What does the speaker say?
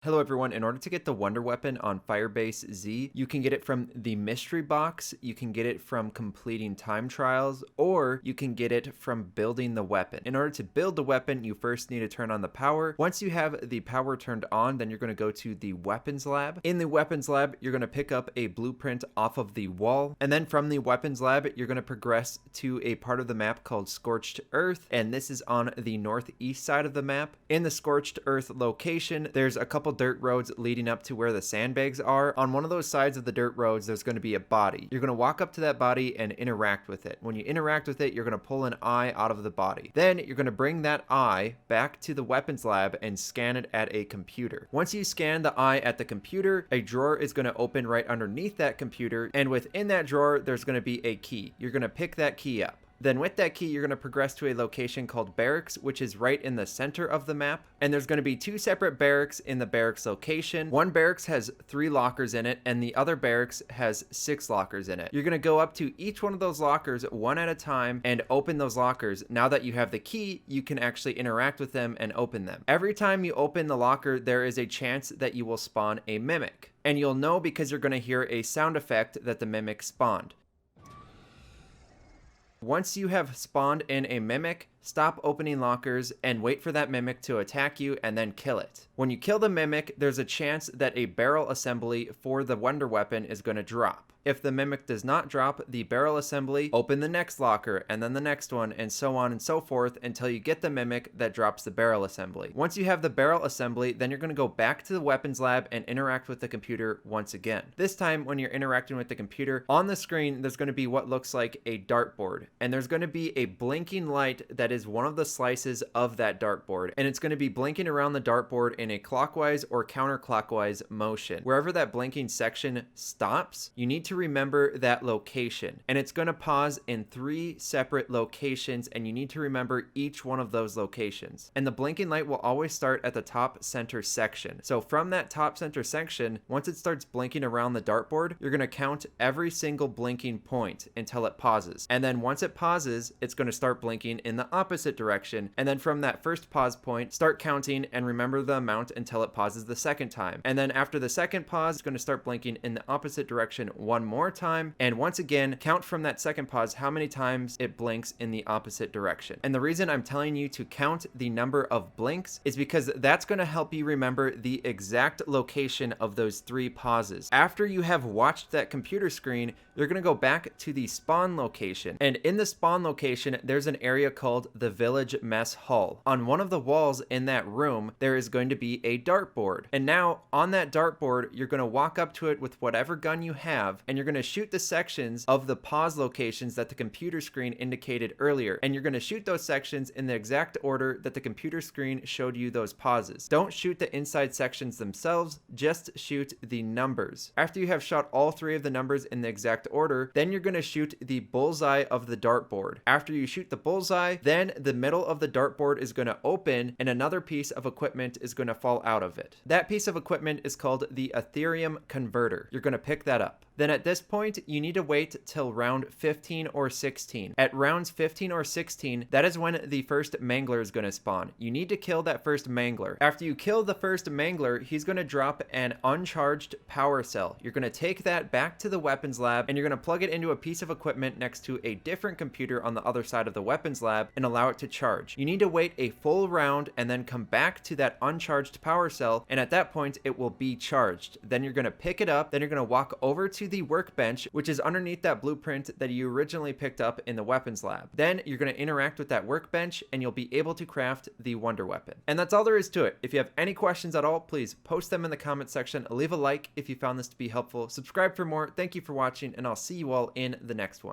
Hello everyone, in order to get the Wonder Weapon on Firebase Z, you can get it from the mystery box, you can get it from completing time trials, or you can get it from building the weapon. In order to build the weapon, you first need to turn on the power. Once you have the power turned on, then you're going to go to the weapons lab. In the weapons lab, you're going to pick up a blueprint off of the wall, and then from the weapons lab, you're going to progress to a part of the map called Scorched Earth, and this is on the northeast side of the map. In the Scorched Earth location, there's a couple dirt roads leading up to where the sandbags are. On one of those sides of the dirt roads, there's going to be a body. You're going to walk up to that body and interact with it. When you interact with it, you're going to pull an eye out of the body. Then you're going to bring that eye back to the weapons lab and scan it at a computer. Once you scan the eye at the computer, a drawer is going to open right underneath that computer, and within that drawer, there's going to be a key. You're going to pick that key up. Then with that key, you're going to progress to a location called Barracks, which is right in the center of the map. And there's going to be two separate barracks in the barracks location. One barracks has 3 lockers in it, and the other barracks has 6 lockers in it. You're going to go up to each one of those lockers one at a time and open those lockers. Now that you have the key, you can actually interact with them and open them. Every time you open the locker, there is a chance that you will spawn a mimic. And you'll know because you're going to hear a sound effect that the mimic spawned. Once you have spawned in a mimic, stop opening lockers and wait for that mimic to attack you and then kill it. When you kill the mimic, there's a chance that a barrel assembly for the Wonder Weapon is going to drop. If the mimic does not drop the barrel assembly, open the next locker and then the next one and so on and so forth until you get the mimic that drops the barrel assembly. Once you have the barrel assembly, then you're going to go back to the weapons lab and interact with the computer once again. This time when you're interacting with the computer, on the screen there's going to be what looks like a dartboard, and there's going to be a blinking light that is one of the slices of that dartboard, and it's going to be blinking around the dartboard in a clockwise or counterclockwise motion. Wherever that blinking section stops, you need to remember that location, and it's going to pause in 3 separate locations, and you need to remember each one of those locations. And the blinking light will always start at the top center section. So from that top center section, once it starts blinking around the dartboard, you're going to count every single blinking point until it pauses. And then once it pauses, it's going to start blinking in the opposite direction. And then from that first pause point, start counting and remember the amount until it pauses the second time. And then after the second pause, it's going to start blinking in the opposite direction one more time. And once again, count from that second pause how many times it blinks in the opposite direction. And the reason I'm telling you to count the number of blinks is because that's going to help you remember the exact location of those 3 pauses. After you have watched that computer screen, you're going to go back to the spawn location. And in the spawn location, there's an area called the Village Mess Hall. On one of the walls in that room, there is going to be a dartboard. And now on that dartboard, you're going to walk up to it with whatever gun you have, and you're going to shoot the sections of the pause locations that the computer screen indicated earlier. And you're going to shoot those sections in the exact order that the computer screen showed you those pauses. Don't shoot the inside sections themselves, just shoot the numbers. After you have shot all 3 of the numbers in the exact order, then you're going to shoot the bullseye of the dartboard. After you shoot the bullseye, then the middle of the dartboard is going to open and another piece of equipment is going to fall out of it. That piece of equipment is called the Ethereum converter. You're going to pick that up. Then at this point, you need to wait till round 15 or 16. At rounds 15 or 16, that is when the first mangler is going to spawn. You need to kill that first mangler. After you kill the first mangler, he's going to drop an uncharged power cell. You're going to take that back to the weapons lab and you're going to plug it into a piece of equipment next to a different computer on the other side of the weapons lab and allow it to charge. You need to wait a full round and then come back to that uncharged power cell, and at that point it will be charged. Then you're going to pick it up, then you're going to walk over to the workbench, which is underneath that blueprint that you originally picked up in the weapons lab. Then you're going to interact with that workbench and you'll be able to craft the Wonder Weapon. And that's all there is to it. If you have any questions at all, please post them in the comment section. Leave a like if you found this to be helpful. Subscribe for more. Thank you for watching, and I'll see you all in the next one.